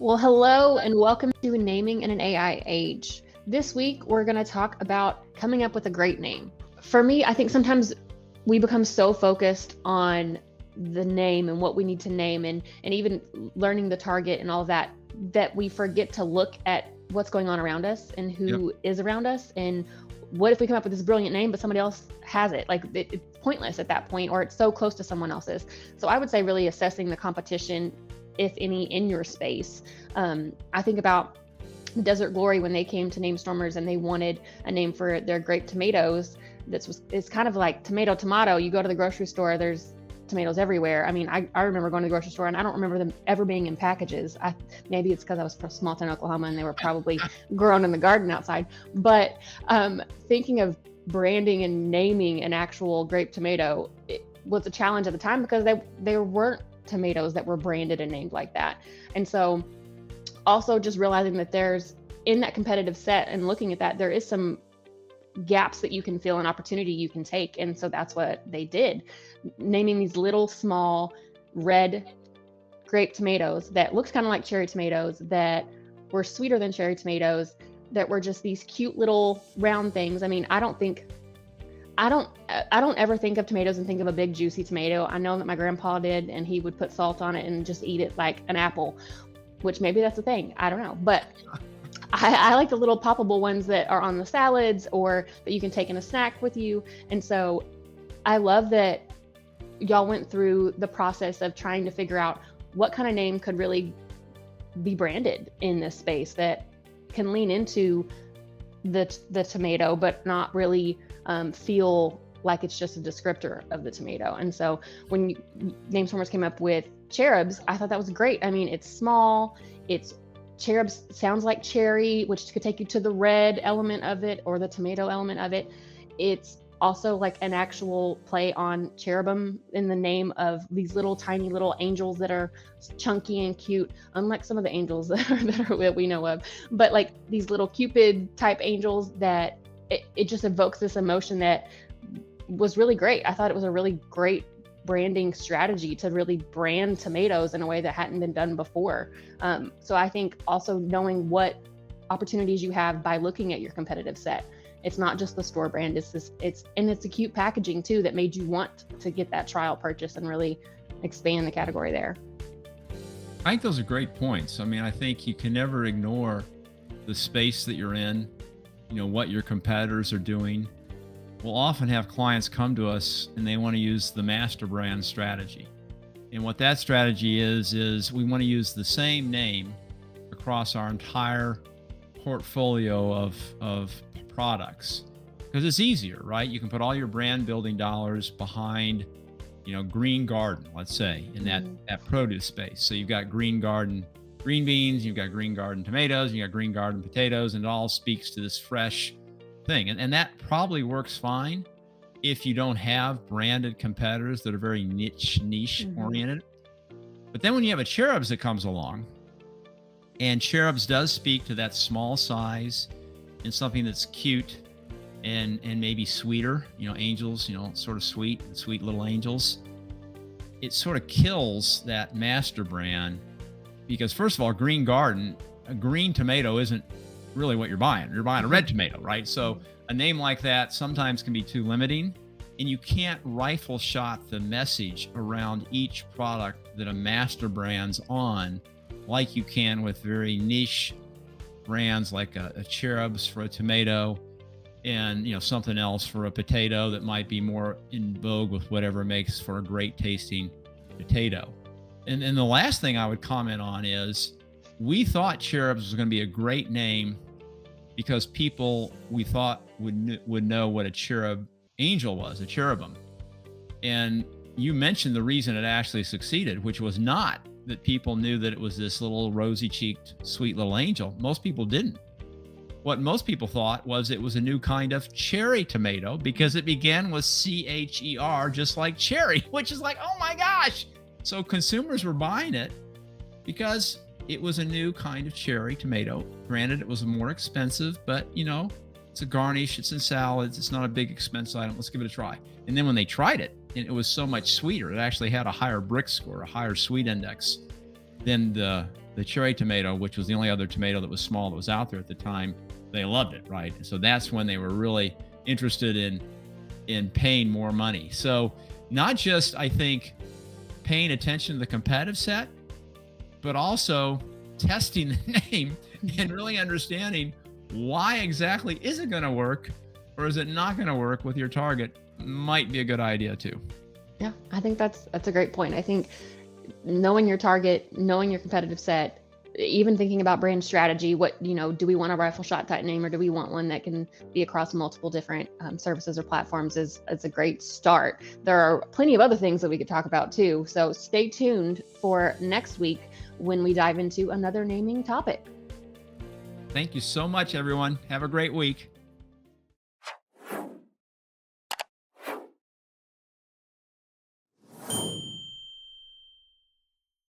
Well, hello and welcome to Naming in an AI Age. This week, we're going to talk about coming up with a great name. For me, I think sometimes we become so focused on the name and what we need to name and even learning the target and all of that, that we forget to look at what's going on around us and who is around us. And what if we come up with this brilliant name, but somebody else has it? Like it's pointless at that point, or it's so close to someone else's. So I would say really assessing the competition, if any, in your space. I think about Desert Glory when they came to NameStormers and they wanted a name for their grape tomatoes. It's kind of like tomato. You go to the grocery store, there's tomatoes everywhere. I mean, I remember going to the grocery store and I don't remember them ever being in packages. Maybe it's because I was from small town Oklahoma and they were probably grown in the garden outside. But thinking of branding and naming an actual grape tomato, it was a challenge at the time because they weren't tomatoes that were branded and named like that. And so also just realizing that there's, in that competitive set and looking at that, there is some gaps that you can fill, an opportunity you can take. And so that's what they did, naming these little small red grape tomatoes that looked kind of like cherry tomatoes, that were sweeter than cherry tomatoes, that were just these cute little round things. I mean, I don't ever think of tomatoes and think of a big juicy tomato. I know that my grandpa did, and he would put salt on it and just eat it like an apple, which maybe that's a thing. I don't know. But I like the little poppable ones that are on the salads or that you can take in a snack with you. And so I love that y'all went through the process of trying to figure out what kind of name could really be branded in this space that can lean into the tomato, but not really feel like it's just a descriptor of the tomato. And so when NameStormers came up with Cherubs, I thought that was great. I mean, it's small, Cherubs sounds like cherry, which could take you to the red element of it or the tomato element of it. It's also like an actual play on cherubim in the name of these little tiny little angels that are chunky and cute, unlike some of the angels that we know of, but like these little Cupid type angels that it just evokes this emotion that was really great. I thought it was a really great branding strategy to really brand tomatoes in a way that hadn't been done before. So I think also knowing what opportunities you have by looking at your competitive set. It's not just the store brand, it's a cute packaging too that made you want to get that trial purchase and really expand the category there. I think those are great points. I mean, I think you can never ignore the space that you're in, what your competitors are doing. We'll often have clients come to us and they want to use the master brand strategy. And what that strategy is we want to use the same name across our entire portfolio of products, because it's easier, right? You can put all your brand building dollars behind, Green Garden, let's say, in that produce space. So you've got Green Garden green beans, you've got Green Garden tomatoes, you got Green Garden potatoes, and it all speaks to this fresh thing. And that probably works fine if you don't have branded competitors that are very niche oriented. But then when you have a Cherubs that comes along, and Cherubs does speak to that small size and something that's cute and maybe sweeter, angels, sort of sweet little angels. It sort of kills that master brand because, first of all, Green Garden, a green tomato isn't really what you're buying. You're buying a red tomato, right? So a name like that sometimes can be too limiting, and you can't rifle shot the message around each product that a master brand's on like you can with very niche brands like a Cherubs for a tomato and something else for a potato that might be more in vogue with whatever makes for a great tasting potato. And the last thing I would comment on is we thought Cherubs was going to be a great name because people we thought would know what a cherub angel was, a cherubim. And you mentioned the reason it actually succeeded, which was not that people knew that it was this little rosy-cheeked, sweet little angel. Most people didn't. What most people thought was it was a new kind of cherry tomato because it began with CHER, just like cherry, which is like, oh my gosh. So consumers were buying it because it was a new kind of cherry tomato. Granted, it was more expensive, but it's a garnish, it's in salads, it's not a big expense item. Let's give it a try. And then when they tried it, and it was so much sweeter, it actually had a higher brick score, a higher sweet index than the the cherry tomato, which was the only other tomato that was small that was out there at the time, they loved it, right? And so that's when they were really interested in paying more money. So not just, I think, paying attention to the competitive set, but also testing the name and really understanding why exactly is it going to work or is it not going to work with your target might be a good idea too. Yeah, I think that's a great point. I think knowing your target, knowing your competitive set, even thinking about brand strategy, do we want a rifle shot type name or do we want one that can be across multiple different services or platforms is a great start. There are plenty of other things that we could talk about too. So stay tuned for next week when we dive into another naming topic. Thank you so much, everyone. Have a great week.